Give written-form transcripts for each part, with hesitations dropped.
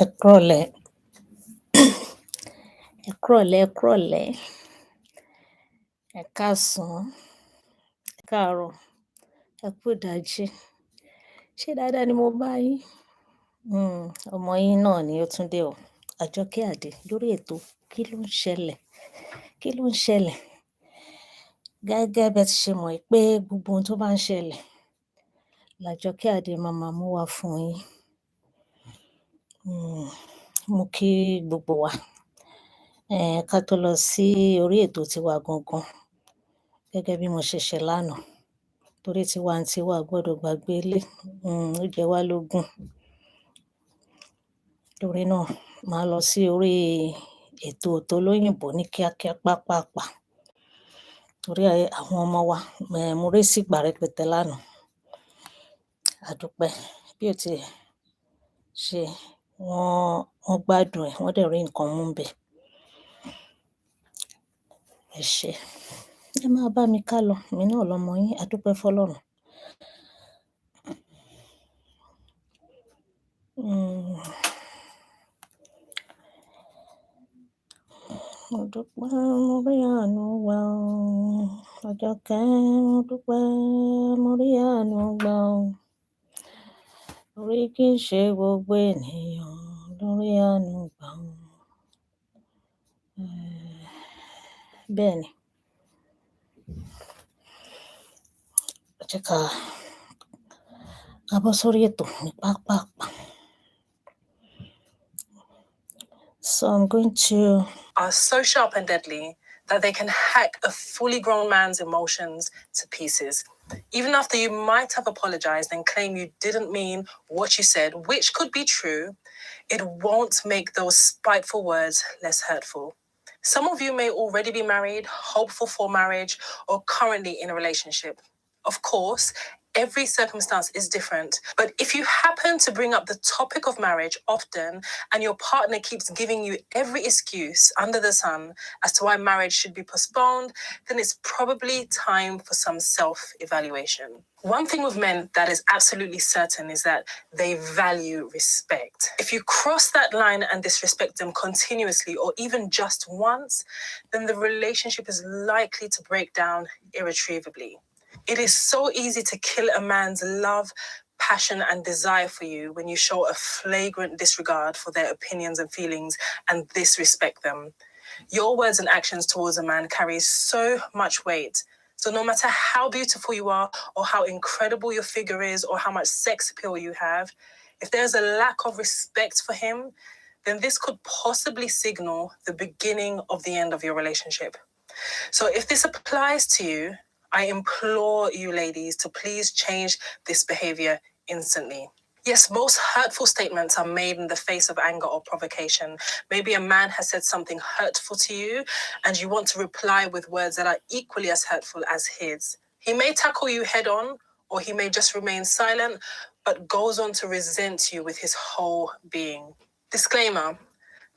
Ẹ kúrọ̀lẹ́, ẹ kúrọ̀lẹ́, ẹ káàsán, ẹ káàárọ̀, ẹ kú ìdájí. Ṣé dáadáa ni mo bá yín? Ọmọ yín náà ni ó tún dé o, Àjọkẹ́ Àdé lórí ètò Kí ló ń ṣẹlẹ̀? Kí ló ń ṣẹlẹ̀? Gẹ́gẹ́ bẹ́ ti ṣe mọ̀ pé gbogbo ohun tó bá ń ṣẹlẹ̀ l'Àjọkẹ́ Àdé máa mú wá fún yín. Mo kí gbogbo wa. Ká tó lọ sí orí ètò tiwa gangan, gẹ́gẹ́ bí mo ṣe ṣe lánàá, torí tiwantiwa gbọ́dọ̀ gbàgbé ilé, ó jẹ wá lógún. Torí náà, màá lọ sí orí ètò tolóyìnbó ní kíákíá pápápá. Torí àwọn ọmọ wa, mo rí sí ìgbà rẹpẹtẹ lánàá. A dúpẹ́ bí ó ti ṣe, wọ́n gbádùn ẹ̀, wọ́n dẹ̀ rí nǹkan mú ńbẹ̀. Ẹ ṣé. Ẹ máa bá mi ká lọ, èmi náà lọmọ yín, a dúpẹ́ f'Ọlọ́run. Mo dúpẹ́ mo rí àánú gbà o, Àjọkẹ́ mo dúpẹ́ mo rí àánú gbà o. Torí kì í ṣe gbogbo ènìyàn ló rí àánú gbà o. Bẹ́ẹ̀ ni. Ẹ jẹ́ ká bọ́ sórí ètò ní pápápá. So I'm going to are so sharp and deadly that they can hack a fully grown man's emotions to pieces. Even after you might have apologized and claim you didn't mean what you said, which could be true, it won't make those spiteful words less hurtful. Some of you may already be married, hopeful for marriage, or currently in a relationship. Of course, every circumstance is different, but if you happen to bring up the topic of marriage often and your partner keeps giving you every excuse under the sun as to why marriage should be postponed, then it's probably time for some self-evaluation. One thing with men that is absolutely certain is that they value respect. If you cross that line and disrespect them continuously or even just once, then the relationship is likely to break down irretrievably. It is so easy to kill a man's love, passion, and desire for you when you show a flagrant disregard for their opinions and feelings and disrespect them. Your words and actions towards a man carry so much weight. So no matter how beautiful you are, or how incredible your figure is, or how much sex appeal you have, if there's a lack of respect for him, then this could possibly signal the beginning of the end of your relationship. So if this applies to you, I implore you ladies to please change this behavior instantly. Yes, most hurtful statements are made in the face of anger or provocation. Maybe a man has said something hurtful to you and you want to reply with words that are equally as hurtful as his. He may tackle you head on, or he may just remain silent, but goes on to resent you with his whole being. Disclaimer.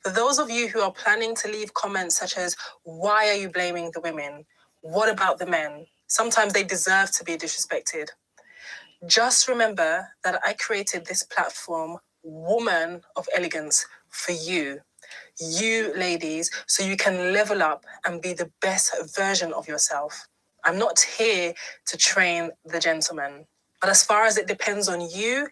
For those of you who are planning to leave comments such as, "Why are you blaming the women? What about the men? Sometimes they deserve to be disrespected." Just remember that I created this platform, Woman of Elegance, for you ladies, so you can level up and be the best version of yourself. I'm not here to train the gentleman, but as far as it depends on you,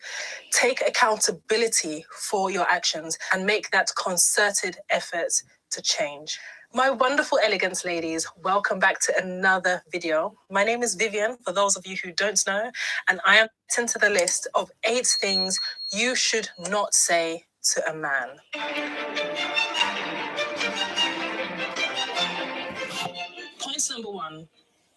take accountability for your actions and make that concerted effort to change. My wonderful elegance ladies, welcome back to another video. My name is Vivian, for those of you who don't know, and I am into the list of 8 things you should not say to a man. Point number 1.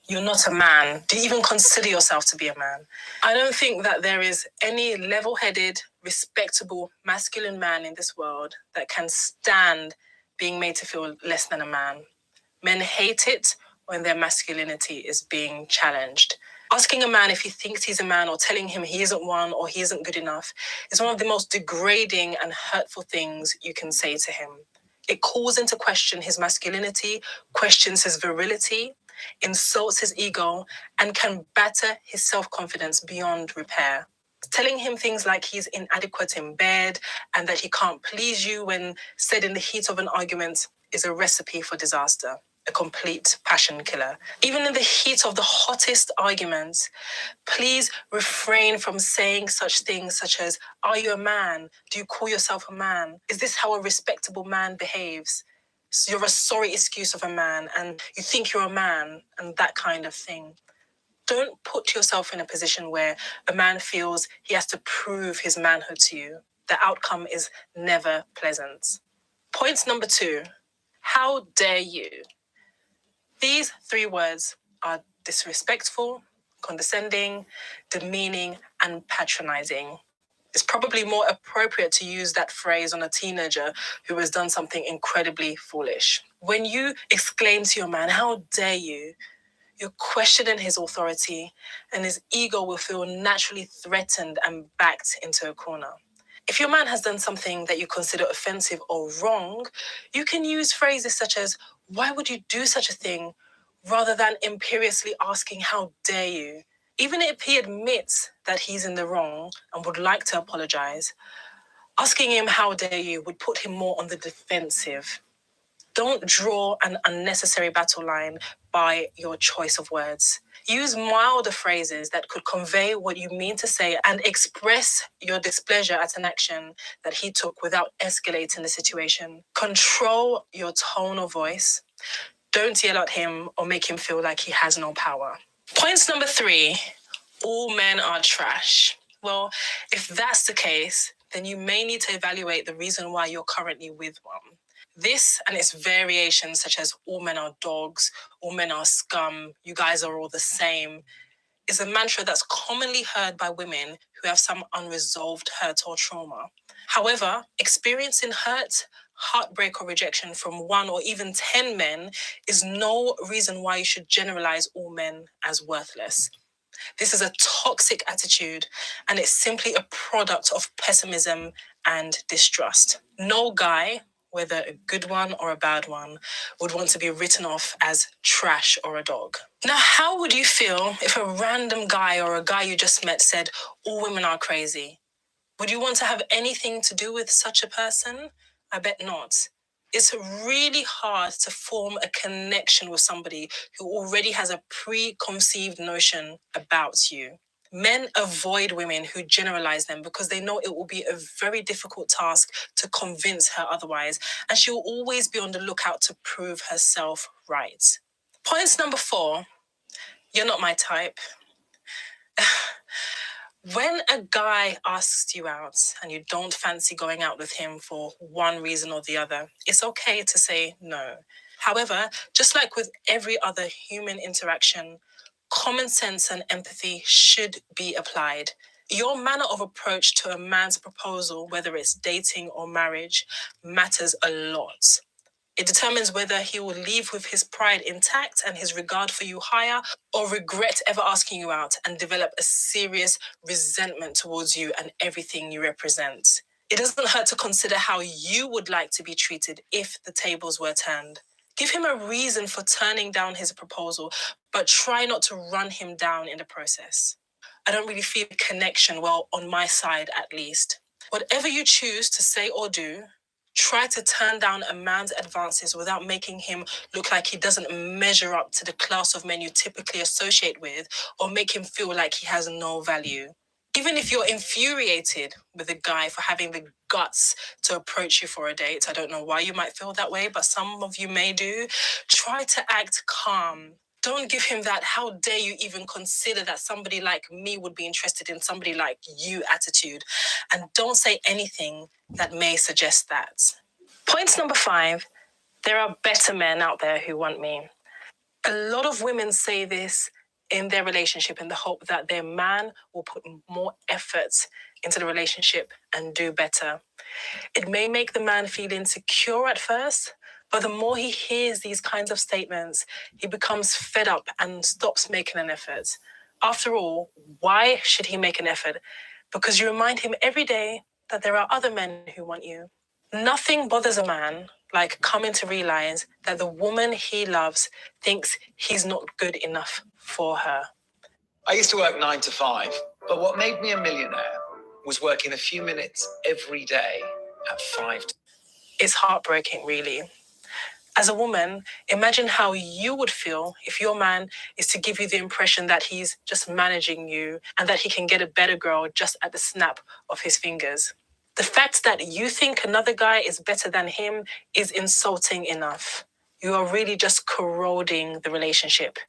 You're not a man. Do you even consider yourself to be a man? I don't think that there is any level-headed, respectable, masculine man in this world that can stand being made to feel less than a man. Men hate it when their masculinity is being challenged. Asking a man if he thinks he's a man or telling him he isn't one or he isn't good enough is one of the most degrading and hurtful things you can say to him. It calls into question his masculinity, questions his virility, insults his ego, and can batter his self-confidence beyond repair. Telling him things like he's inadequate in bed and that he can't please you when said in the heat of an argument is a recipe for disaster, a complete passion killer. Even in the heat of the hottest arguments, please refrain from saying such things such as, "Are you a man? Do you call yourself a man? Is this how a respectable man behaves? So you're a sorry excuse of a man and you think you're a man," and that kind of thing. Don't put yourself in a position where a man feels he has to prove his manhood to you. The outcome is never pleasant. Point number 2, how dare you? These 3 words are disrespectful, condescending, demeaning, and patronizing. It's probably more appropriate to use that phrase on a teenager who has done something incredibly foolish. When you exclaim to your man, "How dare you?" you're questioning his authority, and his ego will feel naturally threatened and backed into a corner. If your man has done something that you consider offensive or wrong, you can use phrases such as, "Why would you do such a thing?" rather than imperiously asking, "How dare you?" Even if he admits that he's in the wrong and would like to apologize, asking him, "How dare you?" would put him more on the defensive. Don't draw an unnecessary battle line by your choice of words. Use milder phrases that could convey what you mean to say and express your displeasure at an action that he took without escalating the situation. Control your tone of voice. Don't yell at him or make him feel like he has no power. Point number 3, all men are trash. Well, if that's the case, then you may need to evaluate the reason why you're currently with one. This and its variations, such as "all men are dogs," "all men are scum," "you guys are all the same," is a mantra that's commonly heard by women who have some unresolved hurt or trauma. However, experiencing hurt, heartbreak, or rejection from 1 or even 10 men is no reason why you should generalize all men as worthless. This is a toxic attitude, and it's simply a product of pessimism and distrust. No guy, whether a good one or a bad one, would want to be written off as trash or a dog. Now, how would you feel if a random guy or a guy you just met said, "All women are crazy"? Would you want to have anything to do with such a person? I bet not. It's really hard to form a connection with somebody who already has a preconceived notion about you. Men avoid women who generalize them because they know it will be a very difficult task to convince her otherwise, and she will always be on the lookout to prove herself right. Point number 4, you're not my type. When a guy asks you out and you don't fancy going out with him for one reason or the other, it's okay to say no. However, just like with every other human interaction, common sense and empathy should be applied. Your manner of approach to a man's proposal, whether it's dating or marriage, matters a lot. It determines whether he will leave with his pride intact and his regard for you higher, or regret ever asking you out and develop a serious resentment towards you and everything you represent. It doesn't hurt to consider how you would like to be treated if the tables were turned. Give him a reason for turning down his proposal, but try not to run him down in the process. I don't really feel connection, well, on my side at least. Whatever you choose to say or do, try to turn down a man's advances without making him look like he doesn't measure up to the class of men you typically associate with, or make him feel like he has no value. Even if you're infuriated with a guy for having the guts to approach you for a date, I don't know why you might feel that way, but some of you may do, try to act calm. Don't give him that "how dare you even consider that somebody like me would be interested in somebody like you" attitude. And don't say anything that may suggest that. Point number 5, there are better men out there who want me. A lot of women say this in their relationship in the hope that their man will put more effort into the relationship and do better. It may make the man feel insecure at first, but the more he hears these kinds of statements, he becomes fed up and stops making an effort. After all, why should he make an effort? Because you remind him every day that there are other men who want you. Nothing bothers a man like coming to realize that the woman he loves thinks he's not good enough for her. I used to work 9 to 5, but what made me a millionaire was working a few minutes every day at 5. It's heartbreaking, really. As a woman, imagine how you would feel if your man is to give you the impression that he's just managing you and that he can get a better girl just at the snap of his fingers. The fact that you think another guy is better than him is insulting enough. You are really just corroding the relationship.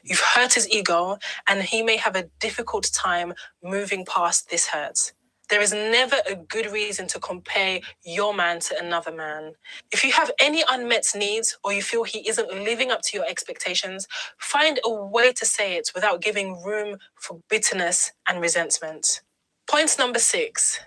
You've hurt his ego, and he may have a difficult time moving past this hurt. There is never a good reason to compare your man to another man. If you have any unmet needs or you feel he isn't living up to your expectations, find a way to say it without giving room for bitterness and resentment. Point number 6.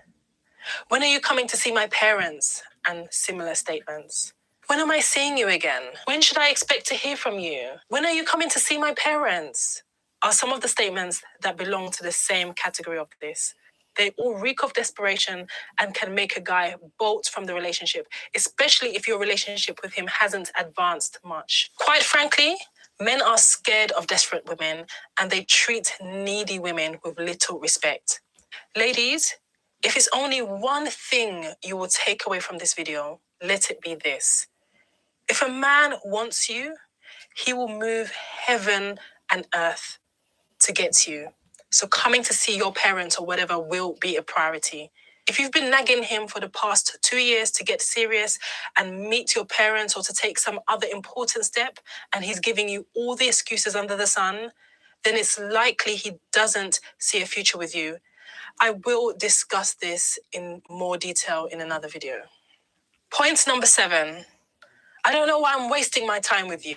When are you coming to see my parents? And similar statements. When am I seeing you again? When should I expect to hear from you? When are you coming to see my parents? Are some of the statements that belong to the same category of this. They all reek of desperation and can make a guy bolt from the relationship, especially if your relationship with him hasn't advanced much. Quite frankly, men are scared of desperate women and they treat needy women with little respect. Ladies, if it's only one thing you will take away from this video, let it be this. If a man wants you, he will move heaven and earth to get to you. So coming to see your parents or whatever will be a priority. If you've been nagging him for the past 2 years to get serious and meet your parents or to take some other important step, and he's giving you all the excuses under the sun, then it's likely he doesn't see a future with you. I will discuss this in more detail in another video. Point number 7. I don't know why I'm wasting my time with you.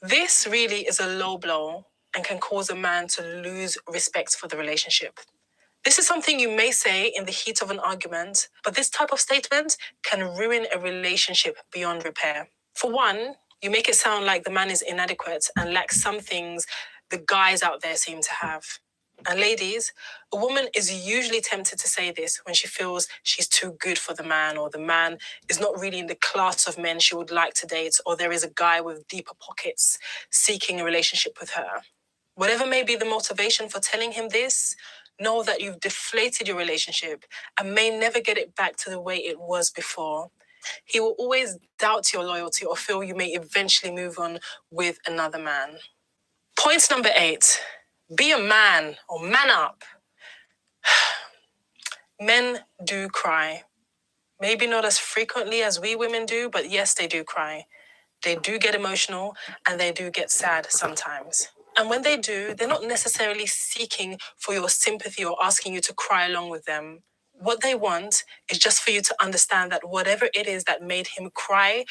This really is a low blow and can cause a man to lose respect for the relationship. This is something you may say in the heat of an argument, but this type of statement can ruin a relationship beyond repair. For one, you make it sound like the man is inadequate and lacks some things the guys out there seem to have. And ladies, a woman is usually tempted to say this when she feels she's too good for the man, or the man is not really in the class of men she would like to date, or there is a guy with deeper pockets seeking a relationship with her. Whatever may be the motivation for telling him this, know that you've deflated your relationship and may never get it back to the way it was before. He will always doubt your loyalty or feel you may eventually move on with another man. Point number 8. Be a man or man up. Men do cry. Maybe not as frequently as we women do, but yes, they do cry. They do get emotional and they do get sad sometimes. And when they do, they're not necessarily seeking for your sympathy or asking you to cry along with them. What they want is just for you to understand that whatever it is that made him cry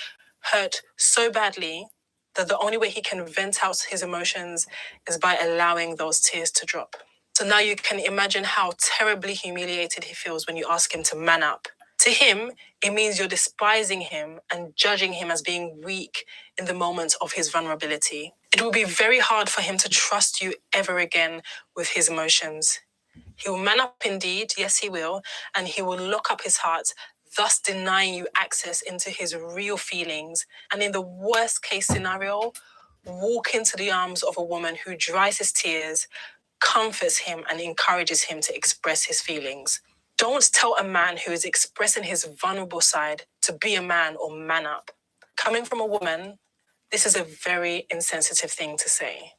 hurt so badly that the only way he can vent out his emotions is by allowing those tears to drop. So now you can imagine how terribly humiliated he feels when you ask him to man up. To him, it means you're despising him and judging him as being weak in the moment of his vulnerability. It will be very hard for him to trust you ever again with his emotions. He will man up indeed, yes he will, and he will lock up his heart, thus denying you access into his real feelings. And in the worst case scenario, walk into the arms of a woman who dries his tears, comforts him, and encourages him to express his feelings. Don't tell a man who is expressing his vulnerable side to be a man or man up. Coming from a woman, this is a very insensitive thing to say.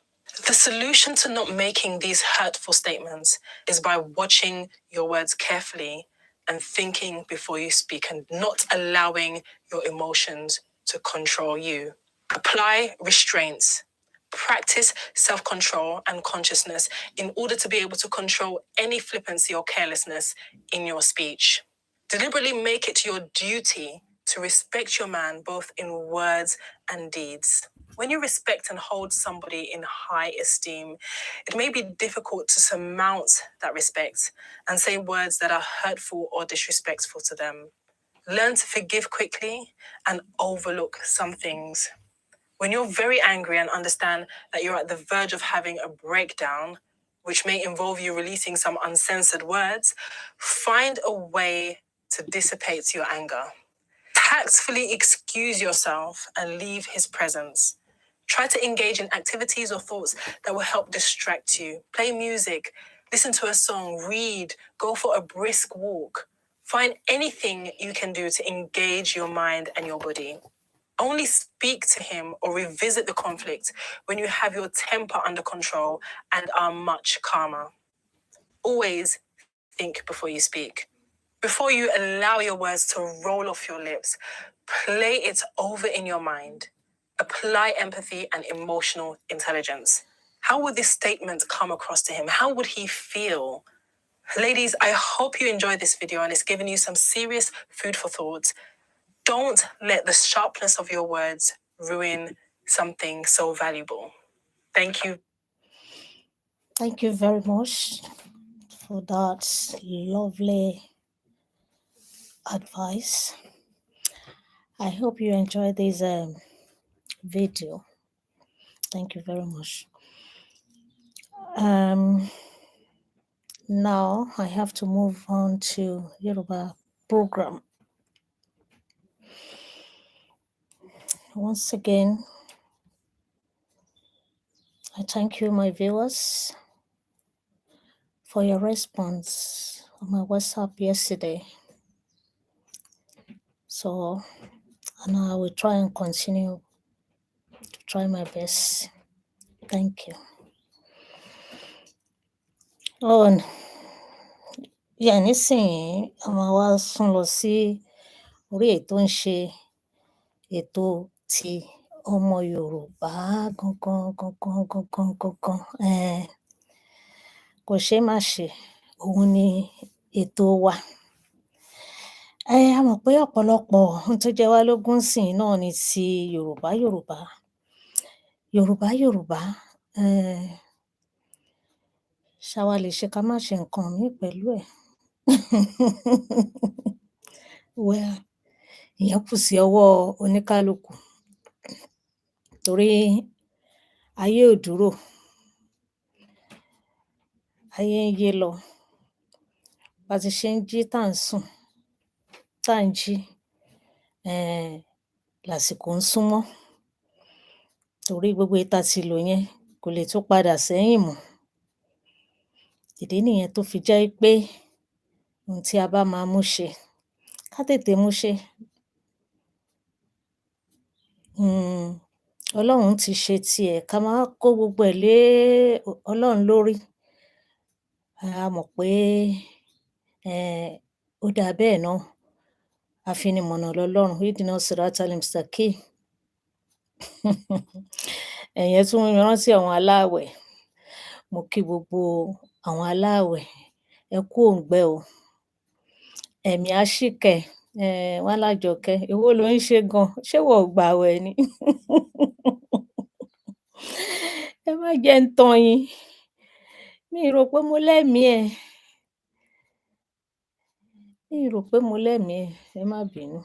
The solution to not making these hurtful statements is by watching your words carefully and thinking before you speak and not allowing your emotions to control you. Apply restraints. Practice self-control and consciousness in order to be able to control any flippancy or carelessness in your speech. Deliberately make it your duty to respect your man both in words and deeds. When you respect and hold somebody in high esteem, it may be difficult to surmount that respect and say words that are hurtful or disrespectful to them. Learn to forgive quickly and overlook some things. When you're very angry and understand that you're at the verge of having a breakdown, which may involve you releasing some uncensored words, find a way to dissipate your anger. Tactfully excuse yourself and leave his presence. Try to engage in activities or thoughts that will help distract you. Play music, listen to a song, read, go for a brisk walk. Find anything you can do to engage your mind and your body. Only speak to him or revisit the conflict when you have your temper under control and are much calmer. Always think before you speak. Before you allow your words to roll off your lips, play it over in your mind. Apply empathy and emotional intelligence. How would this statement come across to him? How would he feel? Ladies, I hope you enjoyed this video and it's given you some serious food for thought. Don't let the sharpness of your words ruin something so valuable. Thank you. Thank you very much for that lovely advice. I hope you enjoyed this video. Thank you very much. Now I have to move on to Yoruba program. Once again, I thank you, my viewers, for your response on my WhatsApp yesterday. So, and I will try and continue to try my best. Thank you. Oh, yeah, nísìnyí, a máa wá sún lọ sí orí èyí tó ń ṣe ètò ti ọmọ Yorùbá gangan. Kò ṣeé má ṣe, òun ni ètò wa. A mọ̀ pé ọ̀pọ̀lọpọ̀ ohun tó jẹ wá lógún ńsìnyí náà ni ti Yorùbá. Ṣá wá lè ṣe ká má ṣe nǹkan míì pẹ̀lú ẹ̀? Well, ìyẹn kù sí ọwọ́ oníkálukú torí ayé ò dúró, ayé ń yé lọ. Bá ti ṣe ń jí tá à ń sùn, tá à ń jí, làsìkò ń súnmọ́ torí gbogbo èyí tá ti lò yẹn kò lè tún padà sẹ́yìn mọ́. Ìdí nìyẹn tó fi jẹ́ pé ohun tí a bá máa mú ṣe, ká tètè mú ṣe. Ọlọ́run ti ṣe tiẹ̀, ká má kó gbogbo ẹ̀ lé Ọlọ́run lórí. A mọ̀ pé ó dáa bẹ́ẹ̀ náà. Afinimọ̀nà lọlọ́run. Ihdina siratal mustaqim. Ìyẹn tún mú mi rántí àwọn aláàwẹ̀. Mo kí gbogbo àwọn aláàwẹ̀, ẹ kú òǹgbẹ o. Ẹ̀mí á ṣìkẹ́, wọ́n lájọkẹ́, èwo ló ń ṣe gan? Ṣé ìwọ ò gbààwẹ̀ ni? Ẹ má jẹ́ ń tàn yín, mi ì rò pé mo lẹ́mìí ẹ̀. Ẹ má bínú.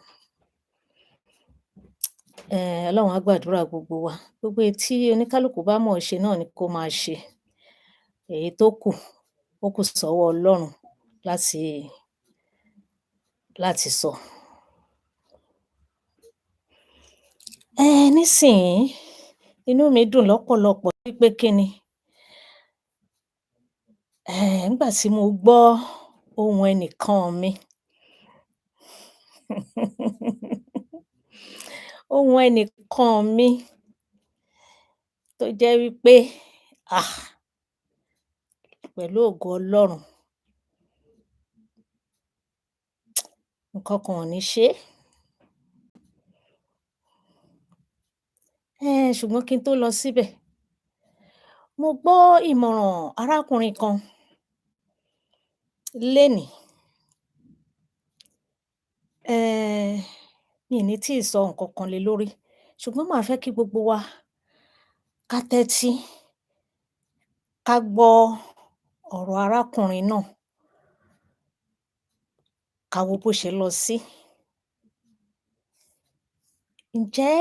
Ọlọ́run á gbàdúrà gbogbo wa. Gbogbo èyí tí oníkálùkù bá mọ̀ ọ́ ṣe náà ni kó máa ṣe. Èyí tó kù, ó kù sọ́wọ́ Ọlọ́run láti sọ. Nísìnyí, inú mi dùn lọ́pọ̀lọpọ̀ wípé kíni? Nígbà tí mo gbọ́ ohùn ẹnìkan mi, ohùn ẹnìkan mi tó jẹ́ wípé, pẹ̀lú ògo Ọlọ́run, nǹkan kan ò ní ṣé. Ṣùgbọ́n kí n tó lọ síbẹ̀, mo gbọ́ ìmọ̀ràn arákùnrin kan lénìí. Mi ì ní tíì sọ nǹkan kan lé lórí, ṣùgbọ́n màá fẹ́ kí gbogbo wa ká tẹ́tí, ká gbọ́ ọ̀rọ̀ arákùnrin náà, ká wo bó ṣe lọ sí. Ǹjẹ́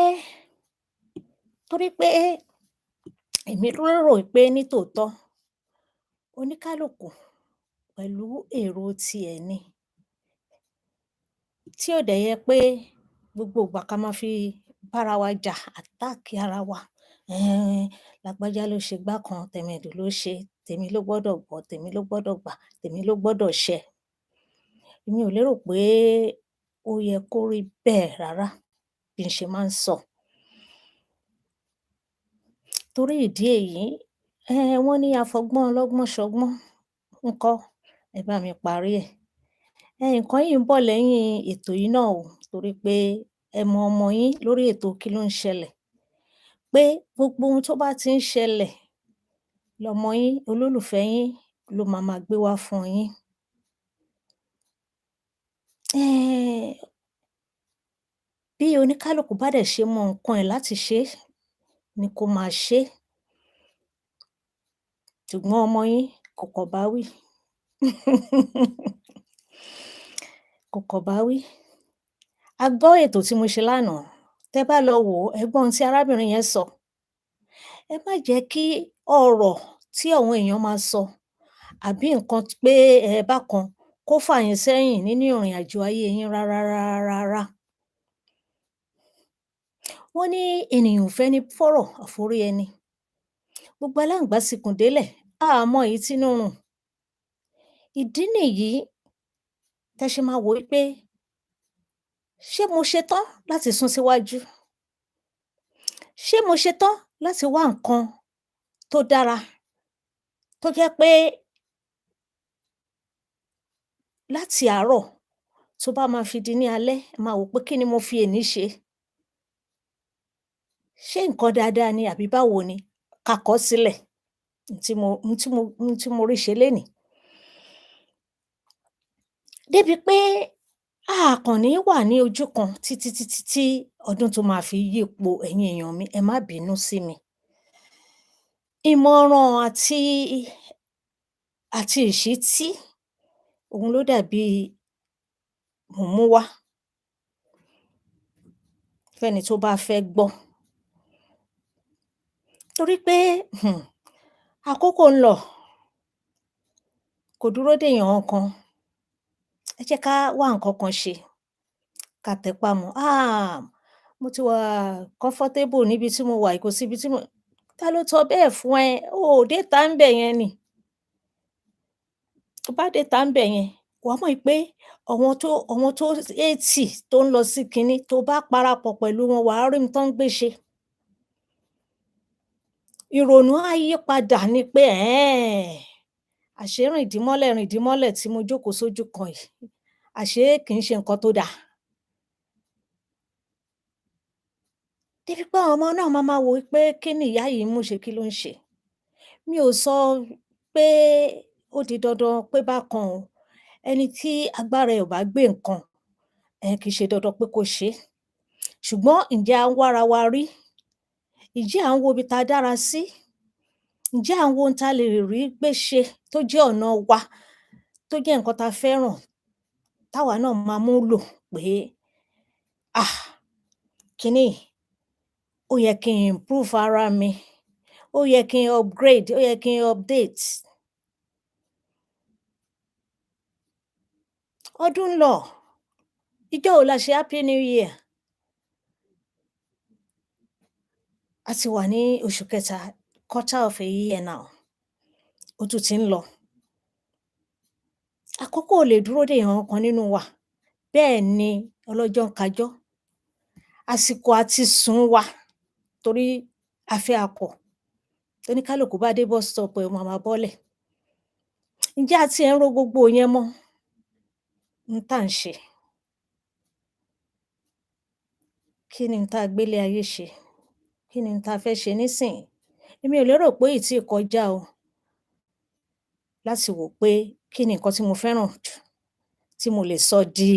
torí pé èmi lérò pé nítòótọ́ oníkálùkù pẹ̀lú èrò tiẹ̀ ni, tí ò dẹ̀ yẹ pé gbogbo ìgbà ká máa fi bára wa jà, attack ara wa um lágbájá ló ṣe gbá kan, tẹ̀mẹ̀dù ló ṣe, tèmi ló gbọ́dọ̀ gbọ́, tèmi ló gbọ́dọ̀ gbà, tèmi ló gbọ́dọ̀ ṣẹ. Èmi ò lérò pé ó yẹ kó rí bẹ́ẹ̀ rárá bí n ṣe máa ń sọ. Torí ìdí èyí, wọ́n ní afọgbọ́n ọlọ́gbọ́n ṣọgbọ́n ńkọ́, ẹ bá mi parí ẹ̀. Nǹkan yìí ń bọ̀ lẹ́yìn ètò yìí náà o, torí pé ẹ mọ ọmọ yín lórí ètò Kí ló ń ṣẹlẹ̀, pé gbogbo ohun tó bá ti ń ṣẹlẹ̀ lọmọ yín, olólùfẹ́ yín ló máa gbé wá fún yín. um Bí oníkálùkù bá dẹ̀ ṣe mọ nǹkan ẹ̀ láti ṣe é ni kó máa ṣe é, ṣùgbọ́n ọmọ yín kò kọ̀ bá wí. Kò kọ̀ bá wí. A gbọ́ ètò tí mo ṣe lánàá, tẹ́ bá lọ wò ó, ẹ gbọ́ ohun tí arábìnrin yẹn sọ. Ẹ má jẹ́ kí ọ̀rọ̀ tí àwọn èèyàn máa sọ àbí nǹkan pé bákan kó fà yín sẹ́yìn nínú ìrìnàjò ayé yín rárá. Wọ́n ní ènìyàn ò fẹ́ ní fọ́rọ̀ àforí ẹni. Gbogbo aláǹgbá sikùn délẹ̀, a à mọ èyí tínú rùn. Ìdí nìyí tẹ́ ṣe máa wò ó pé ṣé mo ṣetán láti sún síwájú? Ṣé mo ṣetán láti wá nǹkan tó dára, tó jẹ́ pé láti àárọ̀ tó bá máa fi di ní alẹ́, ẹ máa wò pé kí ni mo fi èní ṣe? Ṣé nǹkan dáadáa ni àbí báwo ni? Ká kọ ọ́ sílẹ̀, ohun tí mo rí ṣe lénìí. Débi pé a à kàn ní wà ní ojú kan títí tí ọdún tó máa fi yípo, ẹ̀yin èèyàn mi, ẹ má bínú sí mi. Ìmọ̀ràn àti ìṣítí òun ló dàbí mò ń mú wá fẹ́ni tó bá fẹ́ gbọ́. Torí pé àkókò ń lọ, kò dúró dèèyàn kankan. Ẹ jẹ́ ká wá nǹkan kan ṣe, ká tẹpá mọ́. Mo ti wà comfortable níbi tí mo wà yìí, kò síbi tí ta ló sọ bẹ́ẹ̀ fún ẹ? O ò déta ńbẹ̀ yẹn ni. Tó bá déta ńbẹ̀ yẹn, wàá mọ̀ pé àwọn tó 80 tó ń lọ sí kinní, tó bá parapọ̀ pẹ̀lú wọn, wàá rí ohun tán ń gbé ṣe. Ìrònú á yí padà ni pé àṣé rìndìnmọ́lẹ̀ tí mo jókòó sójú kan yìí, àṣé kì í ṣe nǹkan tó da. Débi pé àwọn ọmọ náà máa wò wí pé kí ni ìyá yìí ń mú ṣe, kí ló ń ṣe? Mi ò sọ pé ó di dandan pé bákan o, ẹni tí agbára ẹ̀ ò bá gbé nǹkan, kì í ṣe dandan pé kó ṣe é. Ṣùgbọ́n ǹjẹ́ à ń wára wa rí? Ǹjẹ́ à ń wo ibi tá dára sí? Ǹjẹ́ à ń wo ohun tá lè rí gbé ṣe tó jẹ́ ọ̀nà wa, tó jẹ́ nǹkan tá fẹ́ràn, táwa náà máa mú lò pé kiní yìí, ó yẹ kí n improve ara mi, ó yẹ kí n upgrade, ó yẹ kí n update. Ọdún ń lọ, ijọ́ wo la ṣe happy new year? A ti wà ní oṣù kẹta, quarter of a year now, ó tún ti ń lọ. Àkókò ò lè dúró dèèyàn kankan nínú wa, bẹ́ẹ̀ ni ọlọ́jọ́ ń kájọ́. Àsìkò àti sùn wa, torí a fẹ́ a kọ̀, tóníkálùkù bá dé bus stop ẹ̀, ó máa bọ́lẹ̀. Ǹjẹ́ a tiẹ̀ ń ro gbogbo ìyẹn mọ́ ohun tá ń ṣe? Kí ni ohun tá gbélé ayé ṣe? Kí ni ohun tá fẹ́ ṣe nísìnyí? Èmi ò lérò pé èyí tí ì kọjá o, láti wò pé kí ni nǹkan tí mo fẹ́ràn jù, tí mo lè sọ di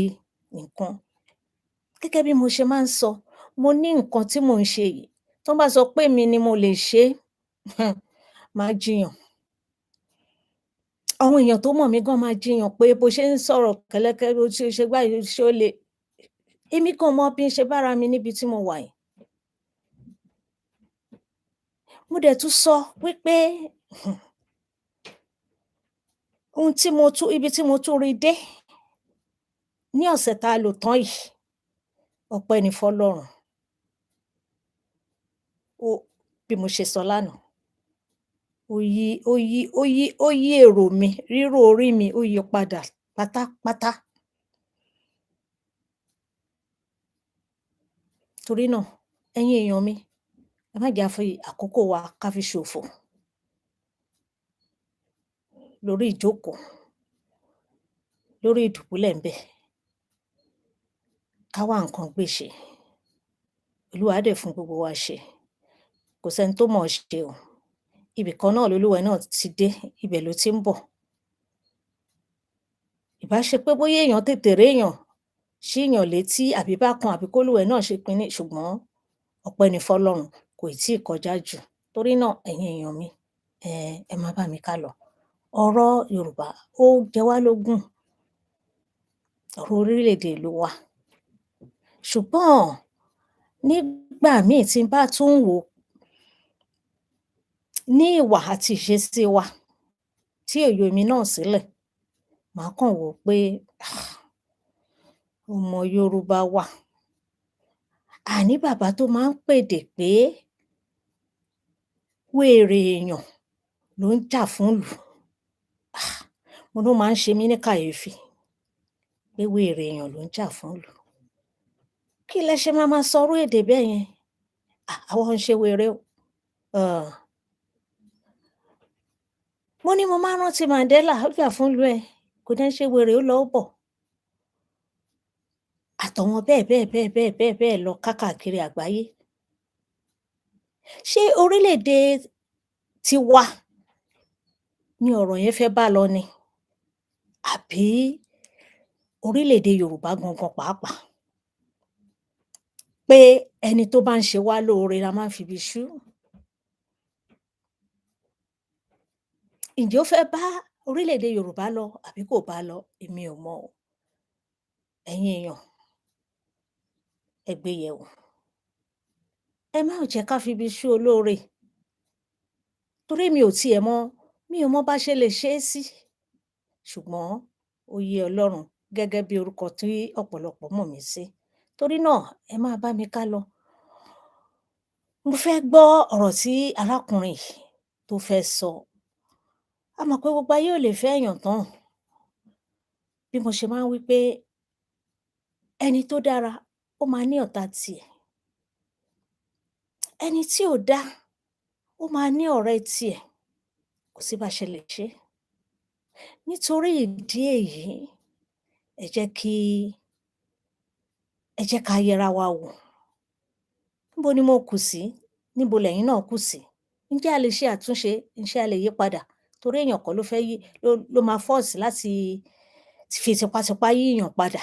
nǹkan. Gẹ́gẹ́ bí mo ṣe máa ń sọ, mo ní nǹkan tí mò ń ṣe yìí, tán bá sọ pé èmi ni mo lè ṣe é, màá jiyàn. Àwọn èèyàn tó mọ̀ mí gan máa jiyàn pé bó ṣe ń sọ̀rọ̀ kẹ́lẹ́kẹ́, bó ṣe ṣe báyìí, ṣé ó le? Èmi gan mọ bí n ṣe bára mi níbi tí mo wà yìí. Mo dẹ̀ tún sọ wípé ibi tí mo tún rí dé ní ọ̀sẹ̀ tá lò tán yìí, ọpẹ́ ni fọ́lọ́run. bí mo ṣe sọ lánàá, ó yí èrò mi, rírò orí mi ó yí padà pátápátá. Torí náà, ẹ̀yin èèyàn mi, ẹ má jẹ́ á fi àkókò wa ká fi ṣòfò lórí ìjókòó, lórí ìdùbúlẹ̀ ńbẹ̀. Ká wá nǹkan gbé ṣe. Olúwa á dẹ̀ fún gbogbo wa ṣe. Kò sẹ́ni tó mọ̀ ọ́ ṣe o. Ibì kan náà lolúwa ẹ̀ náà ti dé, ibẹ̀ ló ti ń bọ̀. Ìbá ṣe pé bóyá èèyàn tètè réèyàn ṣíyàn létí àbí bákan àbí kólúwa ẹ̀ náà ṣe kinní, ṣùgbọ́n ọpẹ́ ni fọ́lọ́run, kò ì tíì kọjá jù. Torí náà, ẹ̀yin èèyàn mi, ẹ máa bá mi kálọ. Ọ̀rọ̀ Yorùbá ó jẹ wá lógún, ọ̀rọ̀ orílẹ̀-èdè ìlú wa. Ṣùgbọ́n nígbà míì tí n bá tún wò ó ní ìwà àti ìṣesí wa tí ò yọ èmi náà sílẹ̀, màá kàn wò ó pé ọmọ Yorùbá wa, àní bàbá tó máa ń pèdè pé wèrè èèyàn ló ń jà fúnlùú. Mo ló máa ń ṣe mí ní kàyéfì pé wèrè èèyàn ló ń jà fúnlùú. Kí lẹ ṣe máa máa sọrú èdè bẹ́ẹ̀ yẹn? Àwa ò ń ṣe wèrè o. Mo ní mo máa ń rántí Mandela, ó jà fúnlùú ẹ̀, kò dẹ̀ ń ṣe wèrè, ó lọ ó bọ̀. Àtàwọn bẹ́ẹ̀ bẹ́ẹ̀ bẹ́ẹ̀ bẹ́ẹ̀ bẹ́ẹ̀ bẹ́ẹ̀ lọ kákàkiri àgbáyé. Ṣé orílẹ̀-èdè tiwa ni ọ̀rọ̀ yẹn fẹ́ bá lọ ni? Àbí orílẹ̀-èdè Yorùbá gangan pàápàá? Pé ẹni tó bá ń ṣe wá lóore la máa ń fibi ṣú? Ǹjẹ́ ó fẹ́ bá orílẹ̀-èdè Yorùbá lọ àbí kò bá lọ? Èmi ò mọ̀ o. Ẹ̀yin èèyàn, ẹ gbé e yẹ̀wò. Ẹ má jẹ́ ká fibi ṣú olóore. Torí mi ò mọ bá ṣe lè ṣe é sí. Ṣùgbọ́n ó yé Ọlọ́run gẹ́gẹ́ bí orúkọ tí ọ̀pọ̀lọpọ̀ mọ̀ mí sí. Torí náà, ẹ máa bá mi kálọ. Mo fẹ́ gbọ́ ọ̀rọ̀ tí arákùnrin yìí tó fẹ́ sọ. A mọ̀ pé gbogbo ayé ò lè fẹ́ èèyàn tán. Bí mo ṣe máa ń wí pé ẹni tó dára ó máa ní ọ̀tá tiẹ̀. Ẹni tí ò dá ó máa ní ọ̀rẹ́ tiẹ̀. Kò sí bá ṣe lè ṣe é. Nítorí ìdí èyí, ẹ jẹ́ ká yẹra wa wò. Níbo ni mo kù sí? Níbo lẹ̀yin náà kù sí? Ǹjẹ́ a lè ṣe àtúnṣe? Ǹjẹ́ a lè yí padà? Torí èèyàn kọ́ ló máa force láti fi tipátipá yíyàn padà.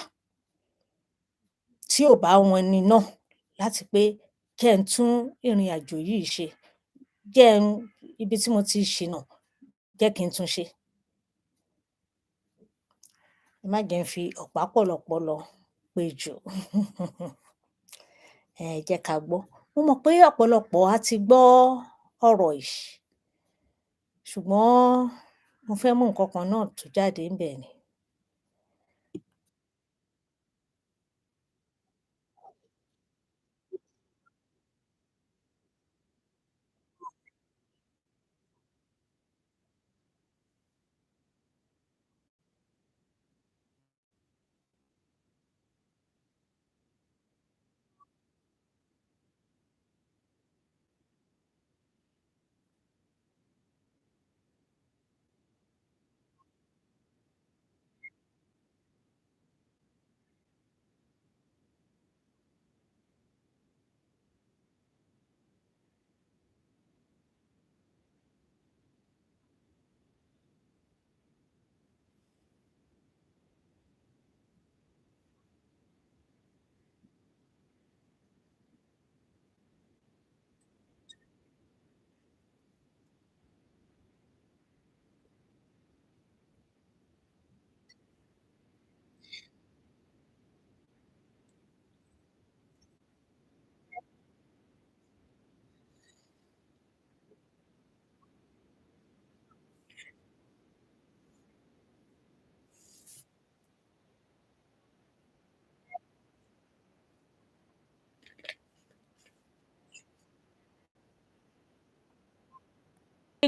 Tí ò bá wu ẹni náà láti pé jẹ́ ń tún ìrìnàjò yìí ṣe. Ibi tí mo ti ṣìnà, jẹ́ kí n tún ṣe. Ẹ má jẹ́ ń fi ọ̀pá pọ̀lọpọ̀lọ péjò. Ẹ jẹ́ ká gbọ́. Mo mọ̀ pé ọ̀pọ̀lọpọ̀ á ti gbọ́ ọ̀rọ̀ yìí, ṣùgbọ́n mo fẹ́ mú nǹkan kan náà tú jáde ńbẹ̀ ni.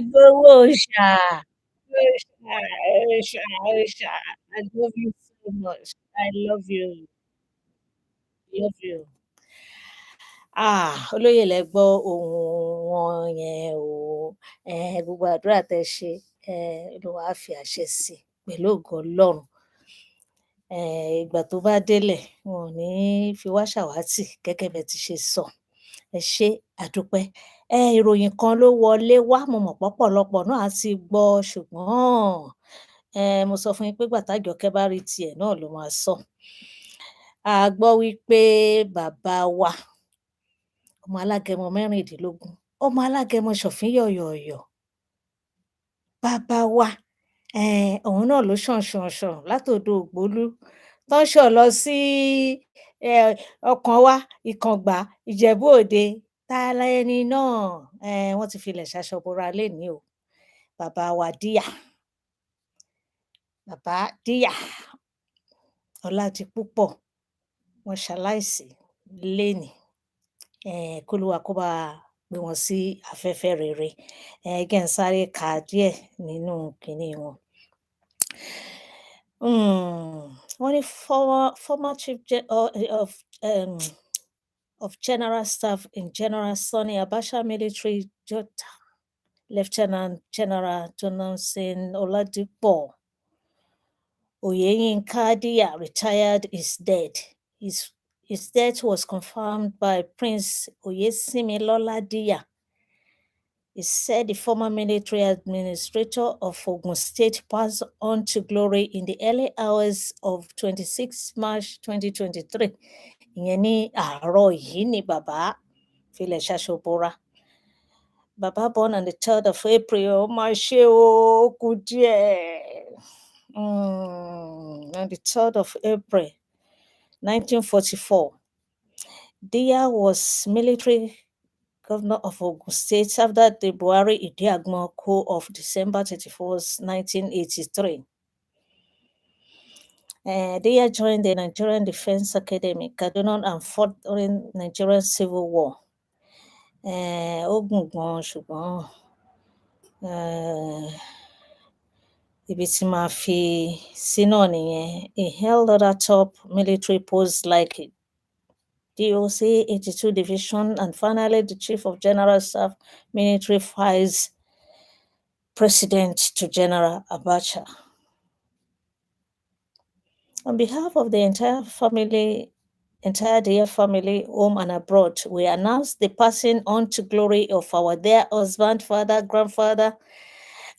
Gbowó òòṣà, òòṣà, òòṣà, òòṣà. I love you so much. I love you. Love you. Olóyè lẹ gbọ́ ohùn wọn yẹn o. Gbogbo àdúrà tẹ ṣe, Olúwa á fi àṣẹ sí i pẹ̀lú ògo Ọlọ́run. Ìgbà tó bá délẹ̀, wọn ò ní fi wá ṣàwátì gẹ́gẹ́ bẹ ti ṣe sọ. Ẹ ṣé, a dúpẹ́. Ìròyìn kan ló wọlé wá, mo mọ̀ pọ́pọ̀lọpọ̀ náà á ti gbọ́, ṣùgbọ́n, mo sọ fún yín pé ìgbà tájọkẹ́ bá rí tiẹ̀ náà ló máa sọ. A gbọ́ wípé bàbá wa, ọmọ alágẹmọ mẹ́rìndínlógún, ọmọ alágẹmọ ṣọ̀fín yọ̀yọ̀yọ̀, bàbá wa, òun náà ló ṣàn látòdo Ògbólú, tán ṣọ̀ lọ sí, ọkàn wá, Ìkàngbá, Ìjẹ̀bú Òde. Ta lẹni náà? Wọ́n ti filẹ̀ ṣaṣọ bora lénìí o. Bàbá wa Díyà, bàbá Díyà Ọládipúpọ̀, wọ́n ṣaláìsí lénìí. Kólúwa kó bá wa gbé wọn sí afẹ́fẹ́ rere. Jẹ́ n sáré ka díẹ̀ nínú kiní wọn. Wọ́n ní former chief of General Staff in General Sani Abacha Military Junta, Lieutenant General Donaldson Oladipo Oyeyinka Diya, retired, is dead. His death was confirmed by Prince Oyesimilola Diya. He said the former military administrator of Ogun State passed on to glory in the early hours of 26 March 2023. Ìyẹn ní àárọ̀ yìí ni bàbá filẹ̀ ṣaṣọ bora. Bàbá born on the 3rd of April, ó máa ṣe o, ó kù díẹ̀. On the 3rd of April, 1944. Diya was military governor of Ogun State after the Buhari Idiagbon coup of December 31st, 1983. Diya joined the Nigerian Defense Academy, Kaduna, and fought during Nigerian Civil War. Ó gùn gan ṣùgbọ́n, ibi tí màá fi sí náà nìyẹn. He held other top military posts like DOC 82 Division and finally the Chief of General Staff, Military Vice President to General Abacha. On behalf of the entire Diya family, home and abroad, we announce the passing on to glory of our dear husband, father, grandfather,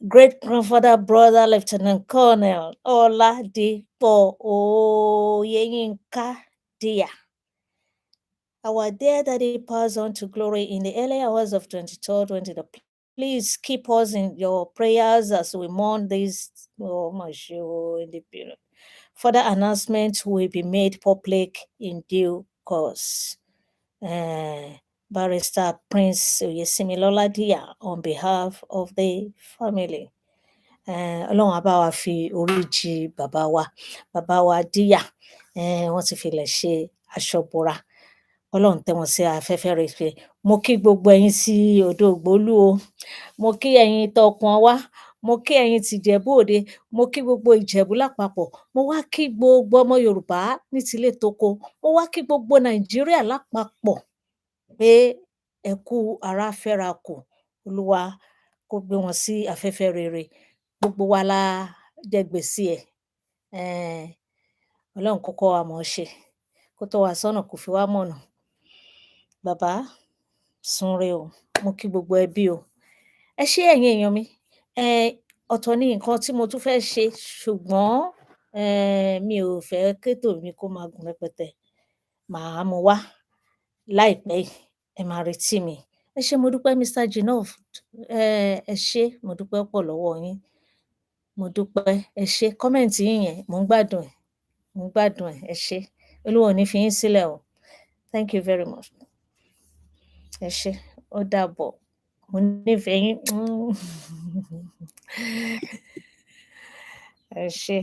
great-grandfather, brother, Lieutenant Colonel Oladipo Oyeyinka Diya. Our dear daddy passed on to glory in the early hours of 23rd. Please keep us in your prayers as we mourn this. In the period. Further announcements will be made public in due course. Barrister Prince Oyesimilola Diya on behalf of the family. Ọlọ́run á bá wa fi orí jì bàbá wa Díyà. Wọ́n ti filẹ̀ ṣe aṣọ bora. Ọlọ́run tẹ́ wọn sí afẹ́fẹ́ rere. Mo kí gbogbo ẹ̀yin sí odò Ògbólú o. Mo kí ẹ̀yin tọkàn wá. Mo kí ẹ̀yin tìjẹ̀bú Òde. Mo kí gbogbo Ìjẹ̀bú lápapọ̀. Mo wá kí gbogbo ọmọ Yorùbá ní tilé toko. Mo wá kí gbogbo Nàìjíríà lápapọ̀ pé ẹ kú ara fẹ́ra kù. Olúwa kó gbé wọn sí afẹ́fẹ́ rere. Gbogbo wa la jẹ gbèsè ẹ̀. Ọlọ́run kó kọ́ wa mọ̀ ọ́ ṣe. Kó tọ́ wa sọ́nà, kó fi wá mọ̀nà. Bàbá, súnre o. Mo kí gbogbo ẹbí o. Ẹ ṣé ẹ̀yin èèyàn mi. Ọ̀tọ̀ ni nǹkan tí mo tún fẹ́ ṣe, ṣùgbọ́n, mi ò fẹ́ kétò mi kó máa gùn rẹpẹtẹ. Màá mú wá láìpẹ́ yìí. Ẹ máa retí mi. Ẹ ṣé mo dúpẹ́ Mr. Jinov. Ẹ ṣé, mo dúpẹ́ pọ̀ lọ́wọ́ yín. Mo dúpẹ́. Ẹ ṣé. Kọ́mẹ̀ǹtì yín yẹn, mò ń gbádùn ẹ̀. Mò ń gbádùn ẹ̀. Ẹ ṣé. Olúwa ò ní fi yín sílẹ̀ o. Thank you very much. Ẹ ṣé. Ó dàbọ̀. Mo nífẹ̀ẹ́ yín. Ẹ ṣé.